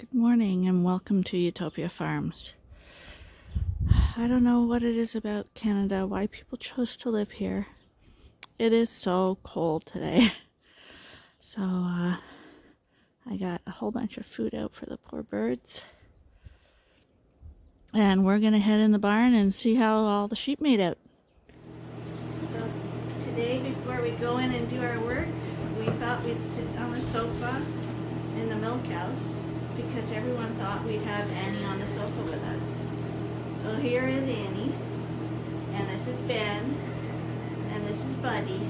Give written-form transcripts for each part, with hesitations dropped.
Good morning and welcome to Utopia Farms. I don't know what it is about Canada, why people chose to live here. It is so cold today. So I got a whole bunch of food out for the poor birds. And we're going to head in the barn and see how all the sheep made out. So today, before we go in and do our work, we thought we'd sit on the sofa in the milk house, because everyone thought we'd have Annie on the sofa with us. So here is Annie, and this is Ben, and this is Buddy,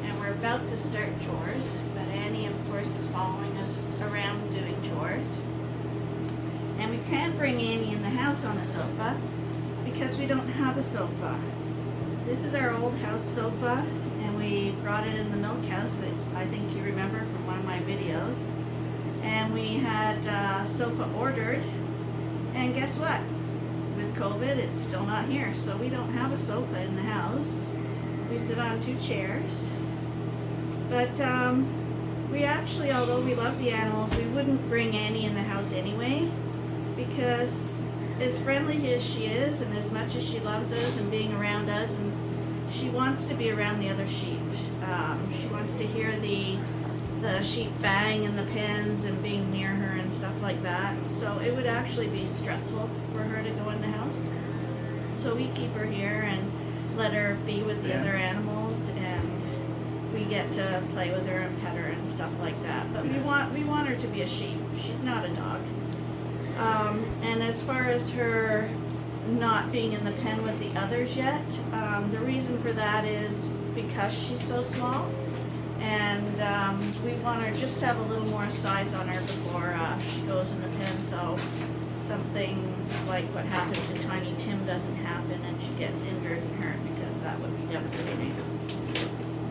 and we're about to start chores, but Annie of course is following us around doing chores. And we can't bring Annie in the house on the sofa because we don't have a sofa. This is our old house sofa, and we brought it in the milk house that I think you remember from one of my videos. And we had a sofa ordered, and guess what? With COVID, it's still not here, so we don't have a sofa in the house. We sit on 2 chairs. But we actually, although we love the animals, we wouldn't bring Annie in the house anyway, because as friendly as she is, and as much as she loves us and being around us, and she wants to be around the other sheep. She wants to hear the sheep bang in the pens and being near her and stuff like that. So it would actually be stressful for her to go in the house. So we keep her here and let her be with the other animals, and we get to play with her and pet her and stuff like that. But we want her to be a sheep. She's not a dog. And as far as her not being in the pen with the others yet, the reason for that is because she's so small. And we want her just to have a little more size on her before she goes in the pen, so something like what happened to Tiny Tim doesn't happen and she gets injured and hurt, because that would be devastating.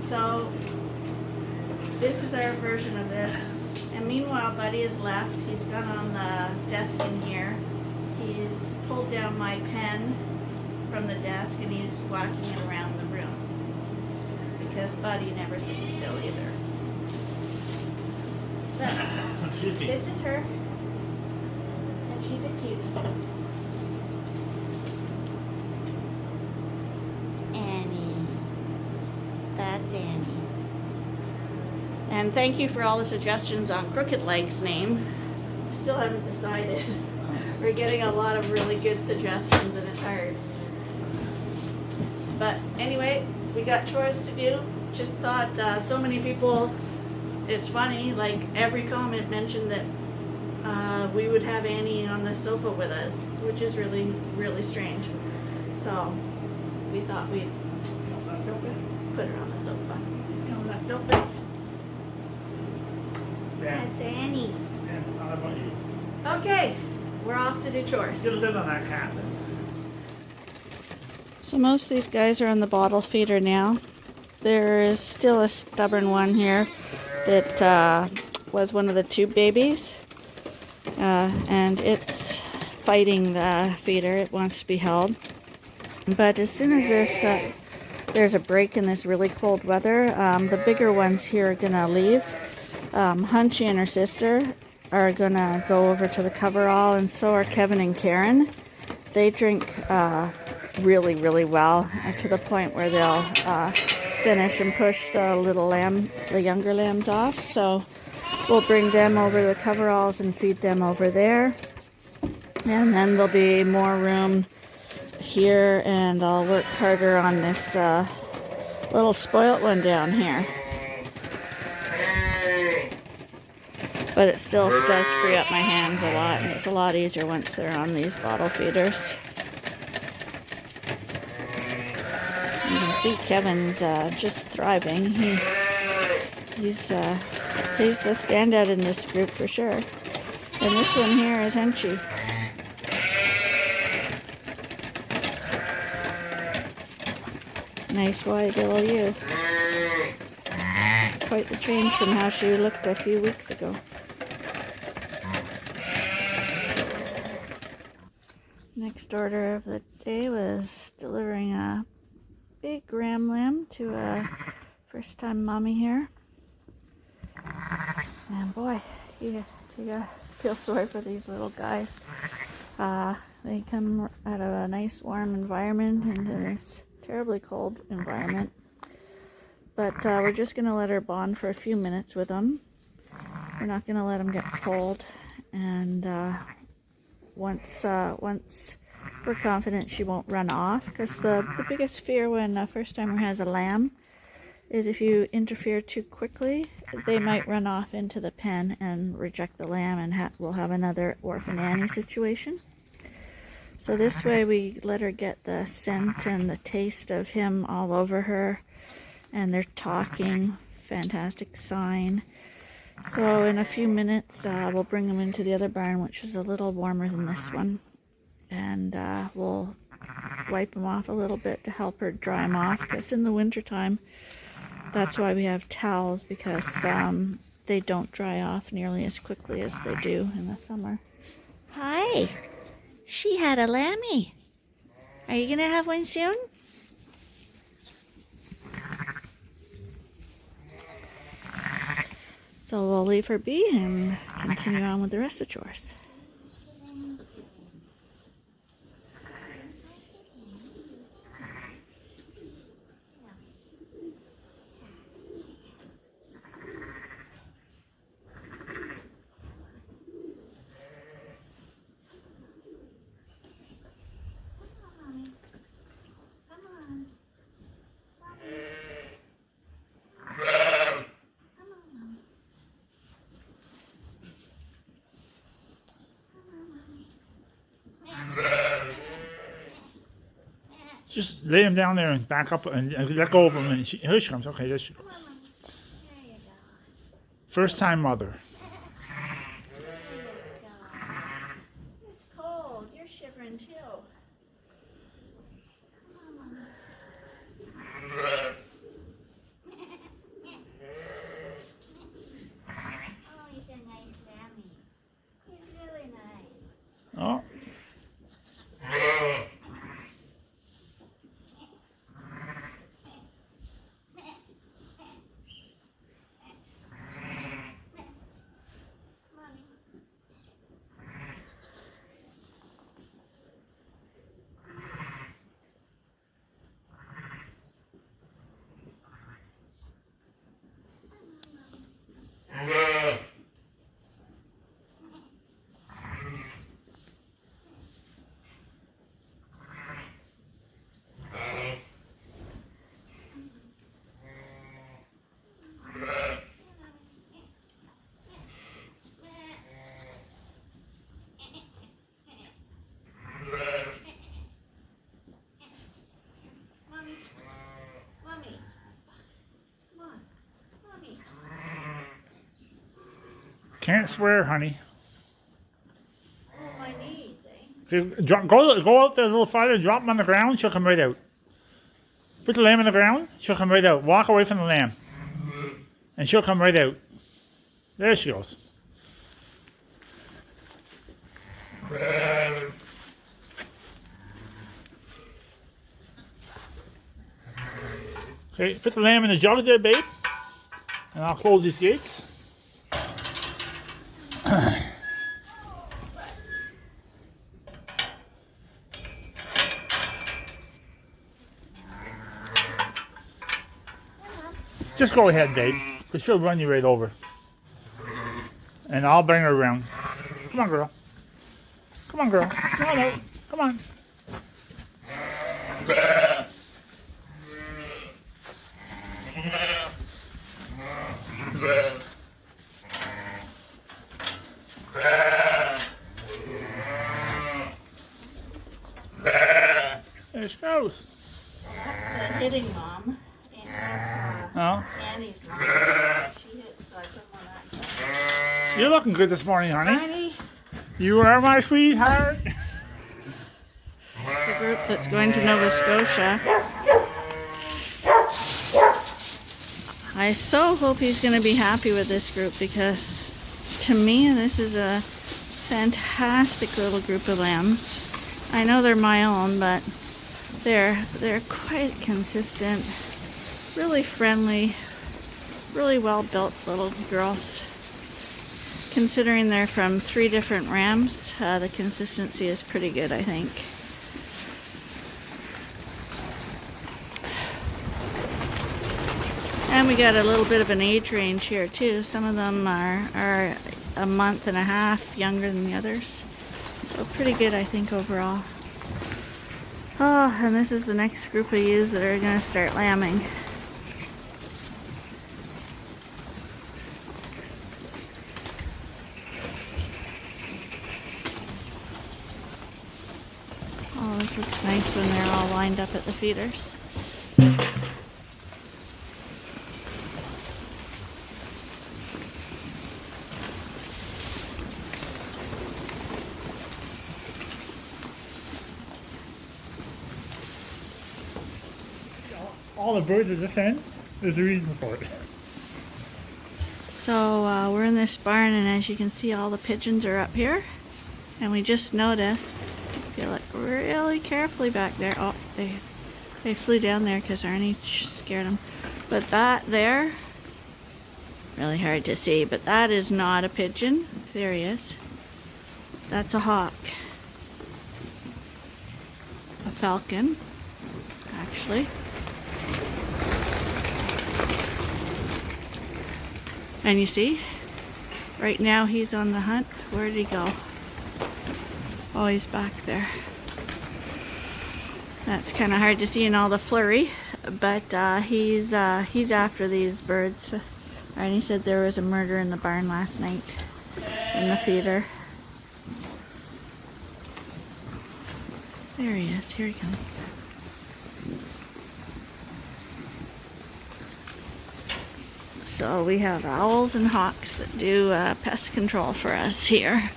So this is our version of this. And meanwhile, Buddy is left. He's gone on the desk in here. He's pulled down my pen from the desk and he's whacking it around the room, because Buddy never sits still either. But this is her, and she's a cutie. Annie. That's Annie. And thank you for all the suggestions on Crooked Leg's name. Still haven't decided. We're getting a lot of really good suggestions and it's hard. But anyway, we got chores to do. Just thought so many people, it's funny, like every comment mentioned that we would have Annie on the sofa with us, which is really, really strange. So we thought we'd put her on the sofa. That's Annie. Yeah, it's not about you. Okay, we're off to do chores. Get a lid on that cat then. So most of these guys are on the bottle feeder now. There is still a stubborn one here that was one of the tube babies. And it's fighting the feeder. It wants to be held. But as soon as there's a break in this really cold weather, the bigger ones here are going to leave. Hunchy and her sister are going to go over to the coverall, and so are Kevin and Karen. They drink really, really well, to the point where they'll finish and push the younger lambs off. So we'll bring them over to the coveralls and feed them over there. And then there'll be more room here, and I'll work harder on this little spoilt one down here. But it still does free up my hands a lot, and it's a lot easier once they're on these bottle feeders. You can see Kevin's just thriving. He's the standout in this group for sure. And this one here is Hunchy. Nice wide little ewe. Quite the change from how she looked a few weeks ago. Next order of the day was delivering a big ram lamb to a first time mommy here. And boy, you feel sorry for these little guys. They come out of a nice warm environment into this terribly cold environment. But we're just going to let her bond for a few minutes with them. We're not going to let them get cold. And once we're confident she won't run off, because the biggest fear when a first-timer has a lamb is if you interfere too quickly, they might run off into the pen and reject the lamb, and we'll have another Orphan Annie situation. So this way we let her get the scent and the taste of him all over her, and they're talking. Fantastic sign. So in a few minutes we'll bring them into the other barn, which is a little warmer than this one, and we'll wipe them off a little bit to help her dry them off, because in the wintertime, that's why we have towels, because they don't dry off nearly as quickly as they do in the summer. Hi! She had a lammy. Are you going to have one soon? So we'll leave her be and continue on with the rest of the chores. Just lay him down there and back up and let go of him. And here she comes. Okay, there she goes. First time mother. It's cold. You're shivering too. Oh, he's a nice lammy. He's really nice. Oh. Can't swear, honey. My knees, eh? Go out there a little farther, drop him on the ground, she'll come right out. Put the lamb on the ground, she'll come right out. Walk away from the lamb. And she'll come right out. There she goes. Okay, put the lamb in the jug there, babe. And I'll close these gates. Just go ahead, babe, because she'll run you right over. And I'll bring her around. Come on, girl. Come on, girl. Come on out. Come on. There she goes. That's the hitting mom. And that's Oh. Annie's mom. She hit, so I put them on that side. You're looking good this morning, honey. Honey, You are my sweetheart. the group that's going to Nova Scotia. I so hope he's going to be happy with this group, because to me this is a fantastic little group of lambs. I know they're my own, but they're quite consistent, really friendly, really well built little girls. considering they're from 3 different rams, the consistency is pretty good, I think. And we got a little bit of an age range here too. Some of them are a month and a half younger than the others. So pretty good, I think, overall. Oh, and this is the next group of ewes that are going to start lambing. Oh, this looks nice when they're all lined up at the feeders. All the birds are this end. There's a reason for it. So we're in this barn, and as you can see, all the pigeons are up here. And we just noticed, if you look really carefully back there, oh, they flew down there because Arnie scared them. But that there, really hard to see, but that is not a pigeon. There he is. That's a hawk. A falcon, actually. And you see, right now he's on the hunt. Where did he go? Oh, he's back there. That's kind of hard to see in all the flurry, but he's after these birds. And he said there was a murder in the barn last night in the feeder. There he is. Here he comes. So we have owls and hawks that do pest control for us here.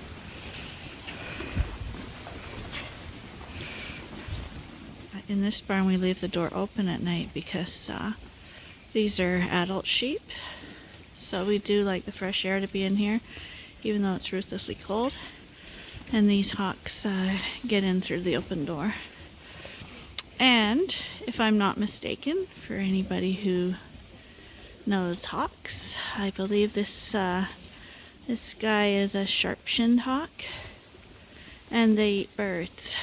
In this barn we leave the door open at night because these are adult sheep. So we do like the fresh air to be in here, even though it's ruthlessly cold. And these hawks get in through the open door. And if I'm not mistaken, for anybody who knows hawks, I believe this this guy is a sharp-shinned hawk, and they eat birds.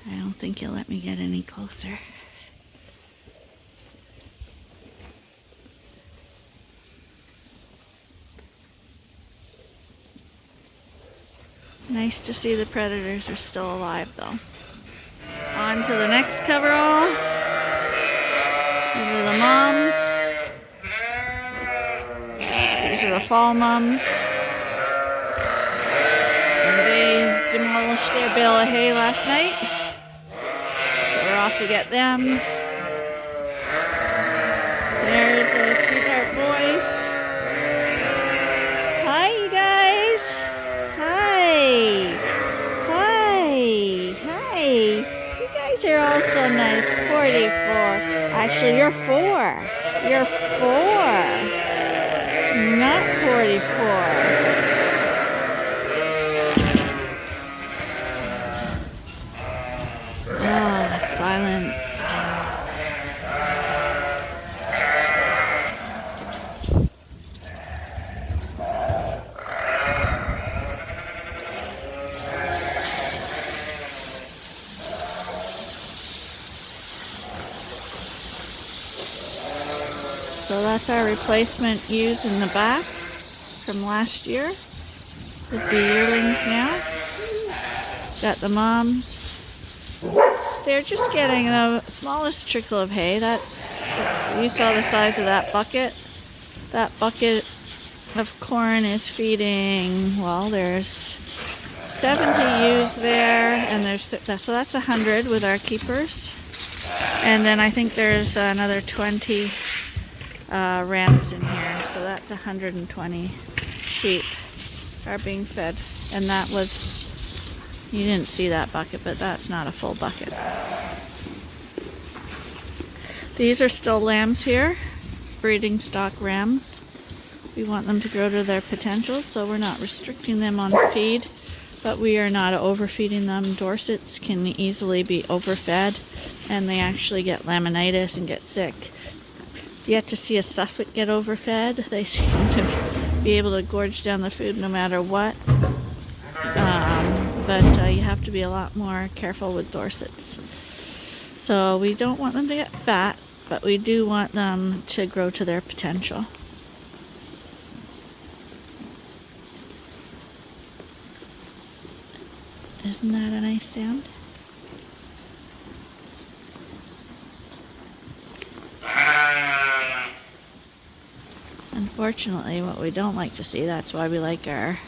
I don't think he'll let me get any closer. Nice to see the predators are still alive, though. On to the next coverall. These are the moms. These are the fall moms. And they demolished their bale of hay last night. So we're off to get them. There's the sweetheart boys. Hi, you guys. Hi. Hi. Hi. You guys are all so nice. 44. Actually, you're 4. You're 4. Not 44. Ah, silence. So that's our replacement ewes in the back from last year with the yearlings now. Got the moms. They're just getting the smallest trickle of hay. That's, you saw the size of that bucket. That bucket of corn is feeding, well, there's 70 ewes there, and there's so that's 100 with our keepers. And then I think there's another 20 rams in here, so that's 120 sheep are being fed. And that was, you didn't see that bucket, but that's not a full bucket. These are still lambs here, breeding stock rams. We want them to grow to their potential, so we're not restricting them on feed, but we are not overfeeding them. Dorsets can easily be overfed, and they actually get laminitis and get sick. Yet to see a Suffolk get overfed. They seem to be able to gorge down the food no matter what. But you have to be a lot more careful with Dorsets. So we don't want them to get fat, but we do want them to grow to their potential. Isn't that a nice sound? Unfortunately, what we don't like to see, that's why we like our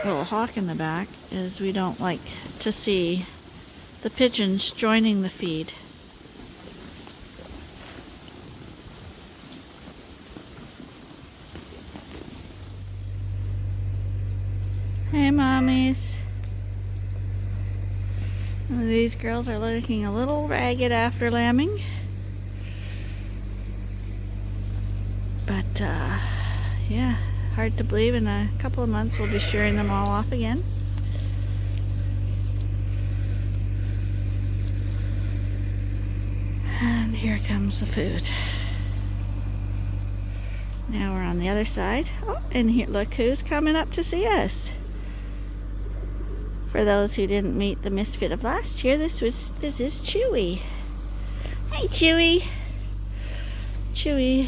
little hawk in the back, is we don't like to see the pigeons joining the feed. Hey, mommies. These girls are looking a little ragged after lambing. But, yeah, hard to believe in a couple of months we'll be shearing them all off again. And here comes the food. Now we're on the other side. Oh, and here, look who's coming up to see us. For those who didn't meet the misfit of last year, this is Chewy. Hey, Chewy. Chewy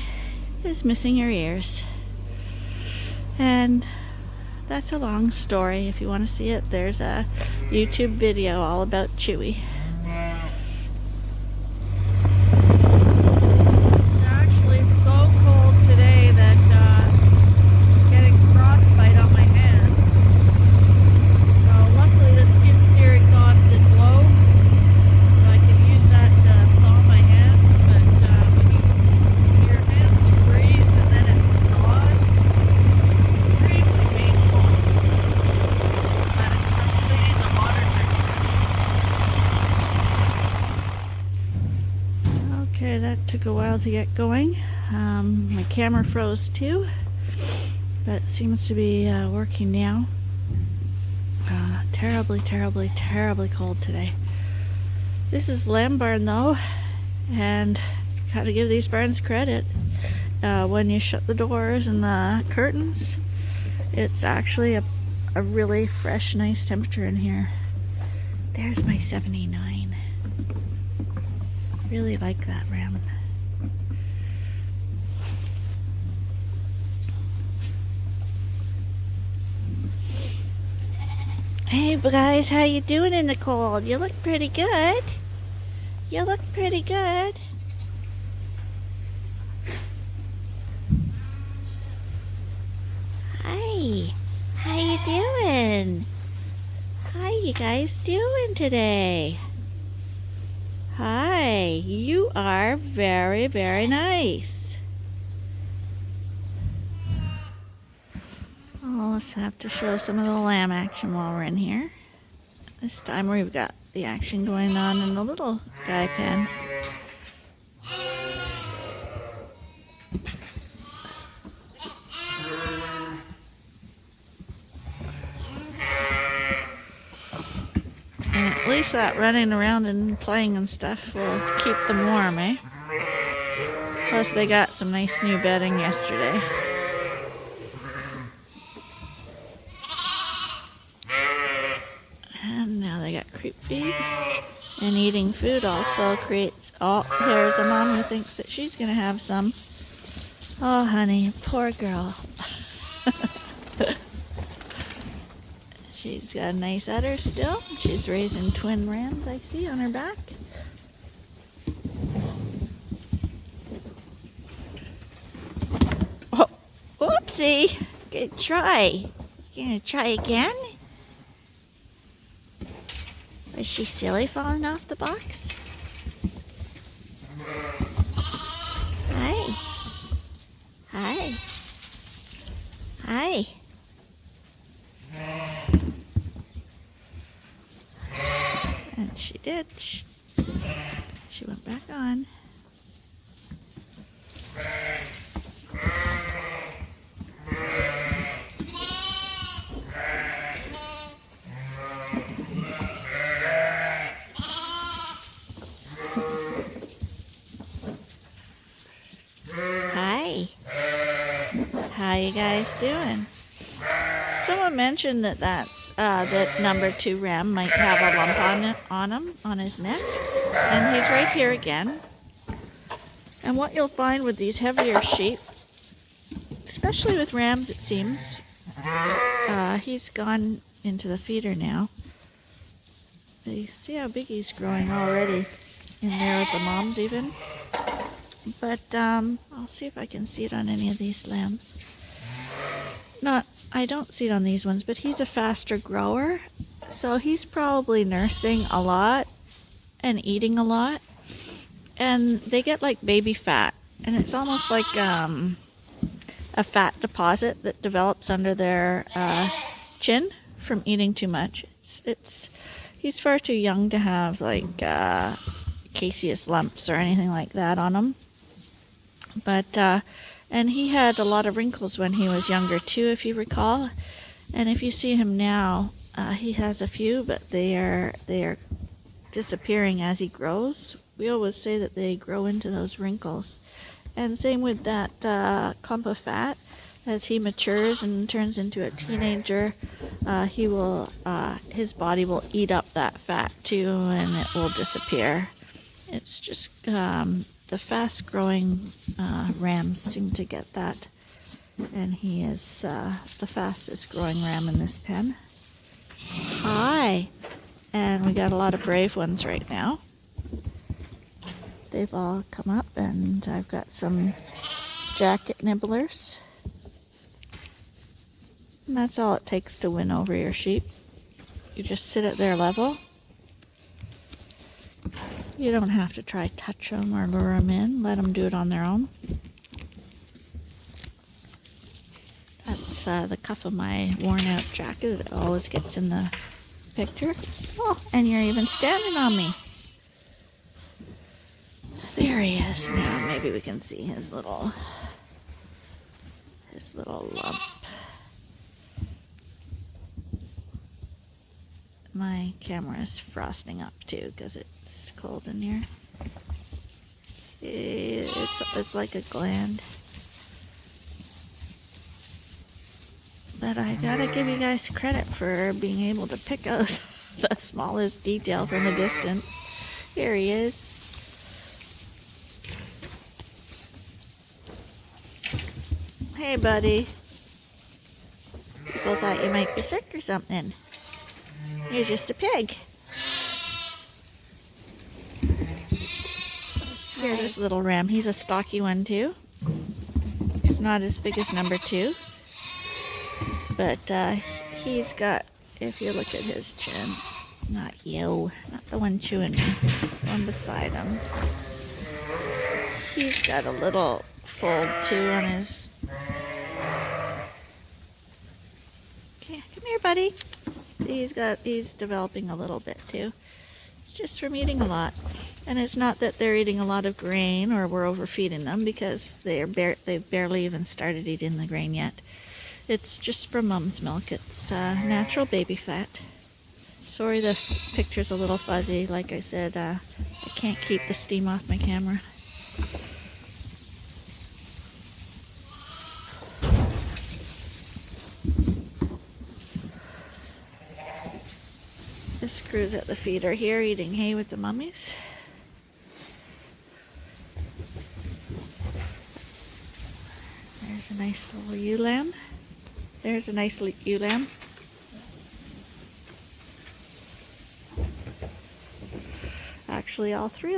is missing her ears. And that's a long story. If you want to see it, there's a YouTube video all about Chewy. It's actually so cold today that I'm getting frostbite on my hands. So luckily the skid steer exhaust is low, so I can use that to thaw my hands. But when your hands freeze and then it thaws, it's extremely painful. But it's from cleaning the water textures. Okay, that took a while to get going. My camera froze too, but it seems to be working now. Terribly, terribly, terribly cold today. This is lamb barn though, and gotta give these barns credit. When you shut the doors and the curtains, it's actually a really fresh, nice temperature in here. There's my 79. Really like that ram. Hey guys, how you doing in the cold? You look pretty good. You look pretty good. Hi. How you doing? How you guys doing today? Hi. You are very, very nice. I'll just have to show some of the lamb action while we're in here. This time we've got the action going on in the little guy pen. And at least that running around and playing and stuff will keep them warm, eh? Plus they got some nice new bedding yesterday. And now they got creep feed. And eating food also creates... Oh, here's a mom who thinks that she's going to have some. Oh, honey, poor girl. She's got a nice udder still. She's raising twin rams, I see, on her back. Oh, whoopsie. Good try. You gonna try again? Was she silly falling off the box? Hi. Hi. Hi. And she did. She went back on. How you guys doing? Someone mentioned that that number 2 ram might have a lump on his neck, and he's right here again. And what you'll find with these heavier sheep, especially with rams, it seems, he's gone into the feeder now. You see how big he's growing already in there with the moms even. But I'll see if I can see it on any of these lambs. I don't see it on these ones, but he's a faster grower, so he's probably nursing a lot and eating a lot, and they get like baby fat, and it's almost like a fat deposit that develops under their chin from eating too much. He's far too young to have like caseous lumps or anything like that on him, but and he had a lot of wrinkles when he was younger too, if you recall. And if you see him now, he has a few, but they are disappearing as he grows. We always say that they grow into those wrinkles. And same with that clump of fat. As he matures and turns into a teenager, his body will eat up that fat too, and it will disappear. It's just the fast-growing rams seem to get that, and he is the fastest-growing ram in this pen. Hi! And we got a lot of brave ones right now. They've all come up, and I've got some jacket nibblers. And that's all it takes to win over your sheep. You just sit at their level. You don't have to try touch them or lure them in. Let them do it on their own. That's the cuff of my worn-out jacket that always gets in the picture. Oh, and you're even standing on me. There he is. Now maybe we can see his little lump. My camera is frosting up too because it's cold in here. See, it's like a gland. But I gotta give you guys credit for being able to pick out the smallest detail from a distance. Here he is. Hey, buddy. People thought you might be sick or something. You're just a pig. Here's this little ram. He's a stocky one too. He's not as big as number 2. But he's got, if you look at his chin, not the one chewing me, the one beside him. He's got a little fold too on his. Okay, come here, buddy. See, he's developing a little bit too. It's just from eating a lot. And it's not that they're eating a lot of grain or we're overfeeding them, because they've barely even started eating the grain yet. It's just from mom's milk. It's natural baby fat. Sorry the picture's a little fuzzy. Like I said, I can't keep the steam off my camera. This crew's at the feeder here eating hay with the mummies. There's a nice little ewe lamb. There's a nice ewe lamb. Actually, all 4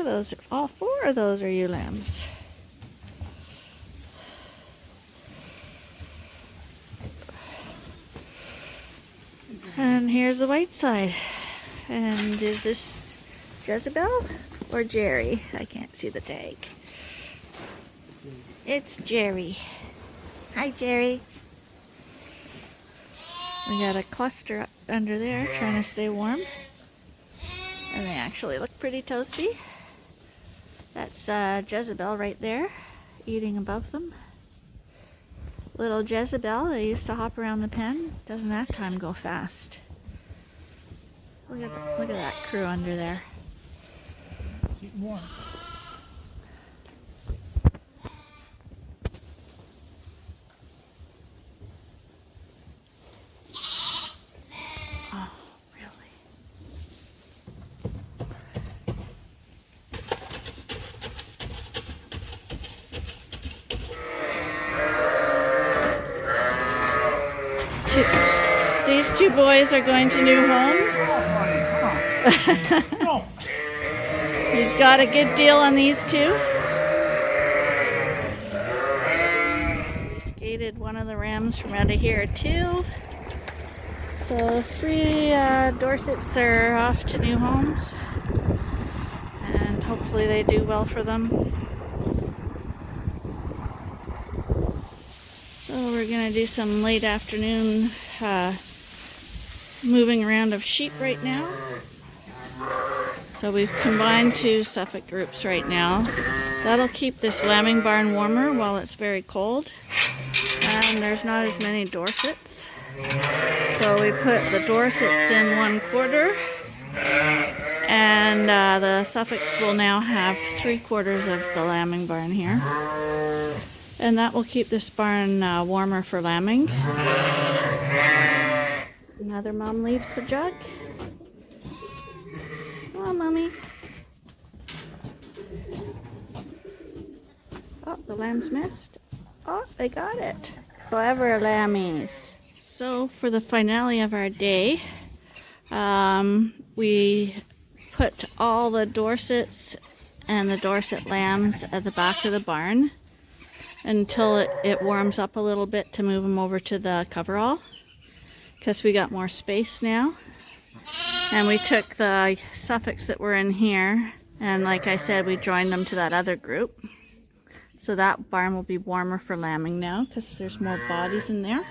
of those are ewe lambs. And here's the white side. And is this Jezebel or Jerry? I can't see the tag. It's Jerry. Hi, Jerry. We got a cluster up under there trying to stay warm. And they actually look pretty toasty. That's Jezebel right there, eating above them. Little Jezebel, they used to hop around the pen. Doesn't that time go fast? Look at that crew under there. Keep warm. These two boys are going to new homes. Go. He's got a good deal on these two. We skated one of the rams from out of here too. So 3 Dorsets are off to new homes. And hopefully they do well for them. So we're going to do some late afternoon moving around of sheep right now. So we've combined 2 Suffolk groups right now. That'll keep this lambing barn warmer while it's very cold. And there's not as many Dorsets. So we put the Dorsets in 1/4. And the Suffolks will now have 3/4 of the lambing barn here. And that will keep this barn warmer for lambing. Another mom leaves the jug. Come on, Mommy. Oh, the lambs missed. Oh, they got it. Clever lammies. So for the finale of our day, we put all the Dorsets and the Dorset lambs at the back of the barn until it warms up a little bit to move them over to the coverall, because we got more space now. And we took the Suffolks that were in here, and like I said, we joined them to that other group. So that barn will be warmer for lambing now because there's more bodies in there.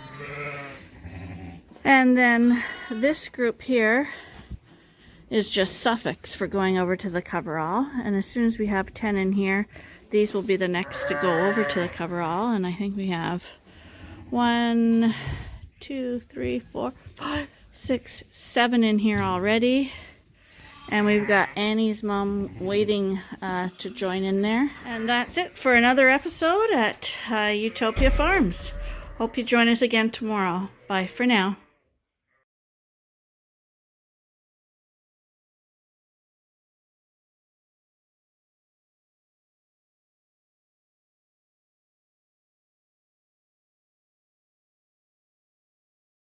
And then this group here is just Suffolks for going over to the coverall. And as soon as we have 10 in here, these will be the next to go over to the coverall. And I think we have 1, 2, 3, 4, 5, 6, 7 in here already. And we've got Annie's mom waiting to join in there. And that's it for another episode at Utopia Farms. Hope you join us again tomorrow. Bye for now.